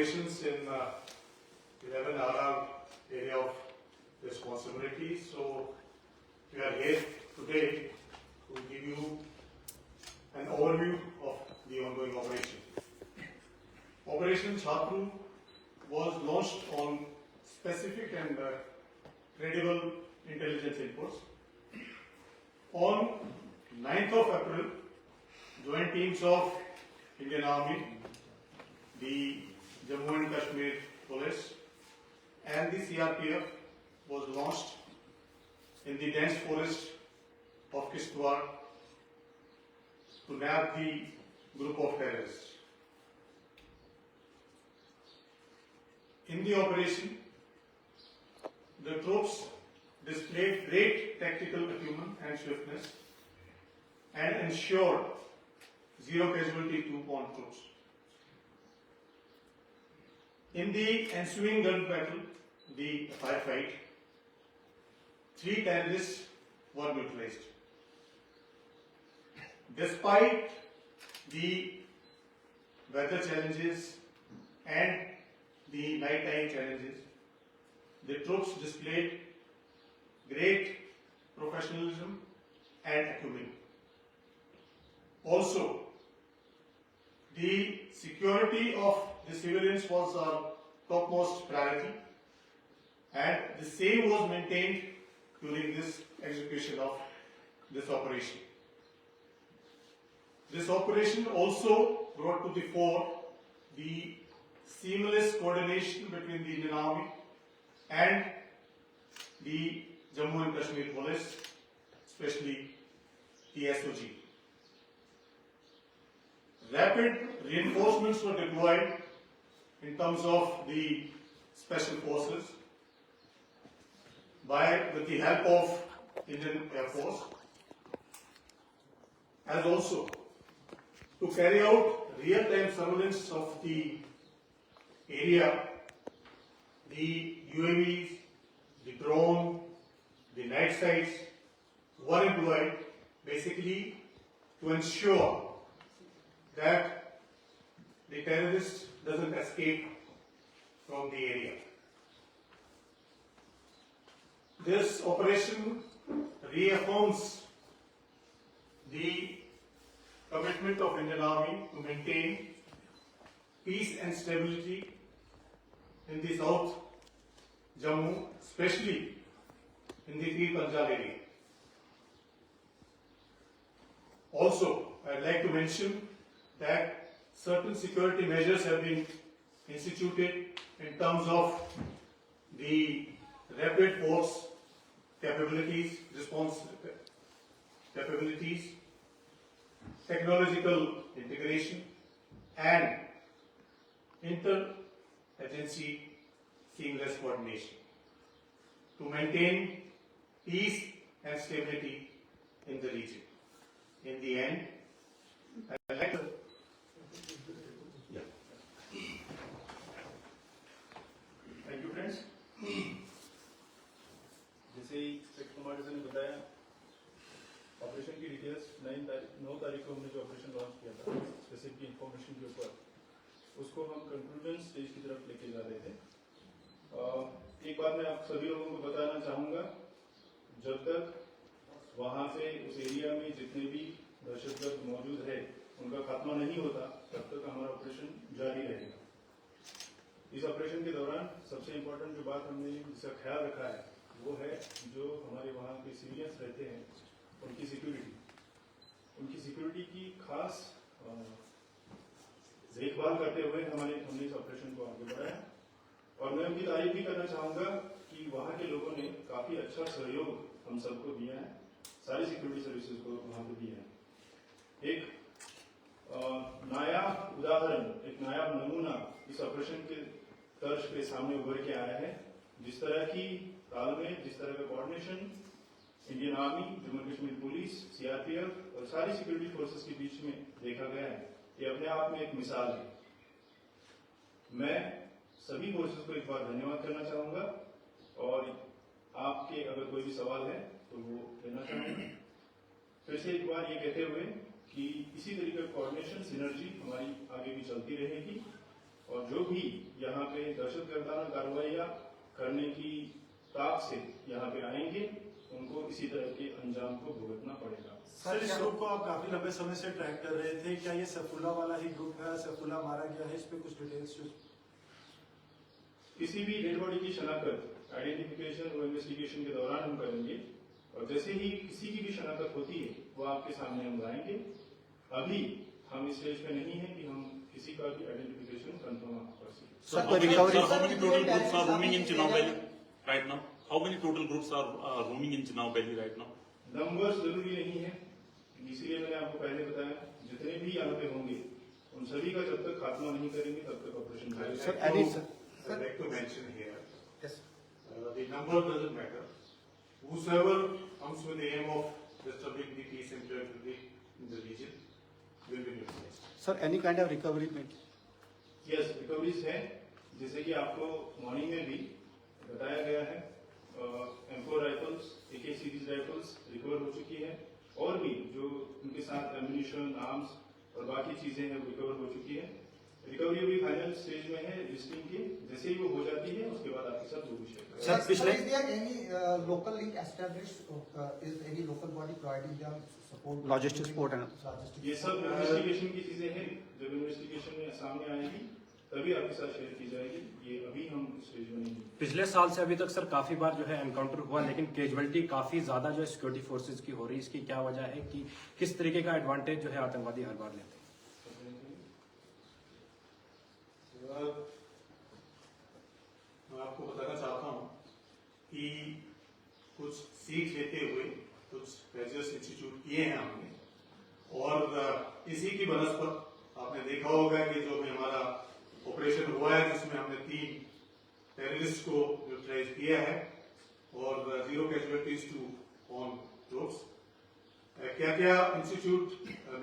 operations in 11 RR area of responsibility. So we are here today to give you an overview of the ongoing operation. Operation Chhatru was launched on specific and credible intelligence inputs. On 9th of April, joint teams of Indian Army, the Jammu and Kashmir Police and the CRPF was launched in the dense forest of Kishtwar to nab the group of terrorists. In the operation, the troops displayed great tactical acumen and swiftness and ensured zero casualty to on troops. In the ensuing gun battle, the firefight, 3 terrorists were neutralized. Despite the weather challenges and the nighttime challenges, the troops displayed great professionalism and acumen. Also, the security of the civilians was our topmost priority, and the same was maintained during this execution of this operation. This operation also brought to the fore the seamless coordination between the Indian Army and the Jammu and Kashmir Police, especially the SOG. Rapid reinforcements were deployed in terms of the special forces with the help of Indian Air Force, as also to carry out real-time surveillance of the area. The UAVs, the drone, the night sights were employed basically to ensure that the terrorist doesn't escape from the area. This operation reaffirms the commitment of Indian Army to maintain peace and stability in the South Jammu, especially in the Pir Panjal area. Also, I'd like to mention that certain security measures have been instituted in terms of the rapid force capabilities, response capabilities, technological integration, and inter-agency seamless coordination to maintain peace and stability in the region. In the end, I'd like to thank you friends. जैसे ही sector commander ने बताया, operation की details 9 तारीख को हमने जो operation launch किया था स्पेसिफिक इंफॉर्मेशन के ऊपर, उसको हम कंक्लूजन स्टेज की तरफ लेके जा रहे थे। एक बात मैं आप सभी लोगों को बताना चाहूँगा, जब तक वहाँ पे उस एरिया में जितने भी दहशतगर्द मौजूद है उनका खात्मा नहीं होता, तब तक हमारा ऑपरेशन जारी रहेगा। इस ऑपरेशन के दौरान सबसे इम्पोर्टेंट जो बात हमने जिसका ख्याल रखा है वो है जो हमारे वहाँ के सिविलियंस रहते हैं उनकी सिक्योरिटी की खास देखभाल करते हुए हमने इस ऑपरेशन को आगे बढ़ाया। और मैं उनकी तारीफ भी करना चाहूँगा कि वहाँ के लोगों ने काफ़ी अच्छा सहयोग हम सबको दिया है, सारी सिक्योरिटी सर्विसेज को वहाँ पे दिया है। एक नायाब उदाहरण, एक नायाब नमूना इस ऑपरेशन के तर्ज पे सामने उभर के आया है। जिस तरह की तालमेल, जिस तरह का coordination Indian army, Jammu Kashmir police, CRPF और सारी सिक्योरिटी फोर्सेस के बीच में देखा गया है, ये अपने आप में एक मिसाल है। मैं सभी फोर्सेस को एक बार धन्यवाद करना चाहूँगा और आपके अगर कोई भी सवाल है तो वो लेना चाहूँगा। फिर से एक बार ये कहते हुए कि इसी तरीके का कोऑर्डिनेशन, सिनर्जी हमारी आगे भी चलती रहेगी और जो भी यहाँ पे दहशतगर्दाना कार्रवाइयाँ करने की ताक से यहाँ पे आएंगे, उनको इसी तरह के अंजाम को भुगतना पड़ेगा। सर, इस ग्रुप को आप काफी लंबे समय से ट्रैक कर रहे थे, क्या ये सैफुल्ला वाला ही ग्रुप है? सैफुल्ला मारा गया है, इस पे कुछ डिटेल्स? किसी भी डेड बॉडी की शनाख्त आइडेंटिफिकेशन और इन्वेस्टिगेशन के दौरान हम करेंगे, और जैसे ही किसी की भी शनाख्त होती है वो आपके सामने हम लाएंगे। अभी हम इस स्टेज पे नहीं है कि हम किसी का भी आइडेंटिफिकेशन कंफर्म कर सकें। Sir, how many total groups are roaming in Chenab Valley right now? How many total groups are roaming in Chenab Valley right now? Numbers जरूरी नहीं है, इसलिए मैंने आपको पहले बताया जितने भी यहाँ पे होंगे उन सभी का जब तक खात्मा नहीं करेंगे तब तक ऑपरेशन करेंगे। I'd like to mention here, the number doesn't matter. Whosoever comes with the aim of disturbing the peace and tranquility in the region will be neutralized. Sir, any kind of recovery made? Yes, recoveries है, जैसे कि आपको morning में भी बताया गया है। M4 rifles, AK series rifles recover हो चुकी है, और भी जो उनके साथ एम्यूनिशन, आर्म्स और बाकी चीजें हैं वो रिकवर हो चुकी है। रिकवरी अभी फाइनल स्टेज में है लिस्टिंग की, जैसे ही वो हो जाती है उसके बाद आपके साथ वो भी शेयर करेंगे। Sir, is there any local link established? Is any local body providing them support? Logistics support and Logistics. ये सब इन्वेस्टिगेशन की चीजें हैं, जब इन्वेस्टिगेशन में सामने आएगी तभी आपके साथ शेयर की जाएगी। ये अभी हम स्टेज में नहीं हैं। पिछले साल से अभी तक सर काफी बार जो है एनकाउंटर हुआ, लेकिन कैजुअलिटी काफी ज्यादा जो है सिक्योरिटी फोर्सेज की हो रही है। इसकी क्या वजह है कि किस तरीके का एडवांटेज जो है आतंकवादी हर बार लेते हैं? मैं आपको बताना चाहता हूँ कि कुछ सीख लेते हुए कुछ मेजर्स इंस्टीट्यूट किए हैं हमने, और इसी की बनस्पत आपने देखा होगा कि जो भी हमारा ऑपरेशन हुआ है जिसमें हमने 3 टेररिस्ट को न्यूट्रलाइज किया है और 0 कैजुअलिटीज टू ऑन ट्रूप्स। क्या क्या इंस्टीट्यूट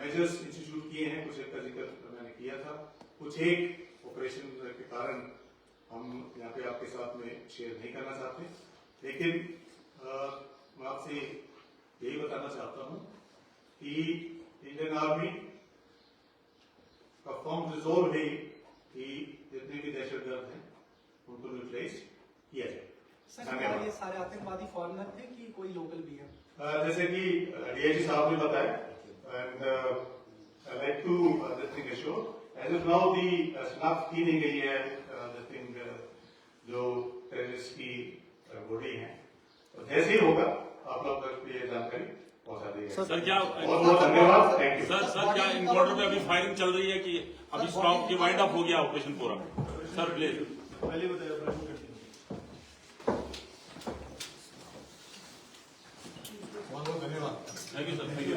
मेजर्स इंस्टीट्यूट किए हैं, कुछ एक का जिक्र मैंने किया था, कुछ एक ऑपरेशन के कारण हम यहाँ पे आपके साथ में शेयर नहीं करना चाहते, लेकिन मैं आपसे यही बताना चाहता हूँ कि इंडियन आर्मी का फर्म रिजोल्व है कि जितने भी दहशतगर्द हैं उनको न्यूट्रलाइज किया जाए। सर, क्या ये सारे आतंकवादी फॉरेनर थे कि कोई लोकल भी है? जैसे कि डीआईजी साहब ने बताया, and I like to this thing assure as of now the staff की नहीं गई है दिस थिंग जो टेररिस्ट की बॉडी है, तो जैसे ही होगा आप लोग तक ये जानकारी पहुंचा दी है। सर क्या बहुत बहुत धन्यवाद, थैंक यू। सर क्या इनकाउंटर पे अभी फायरिंग चल रही है कि अभी स्टॉप की वाइंड अप हो गया ऑपरेशन पूरा? सर प्लीज पहले बताया ऑपरेशन करते हैं। बहुत बहुत धन्यवाद। Thank you sir, thank you.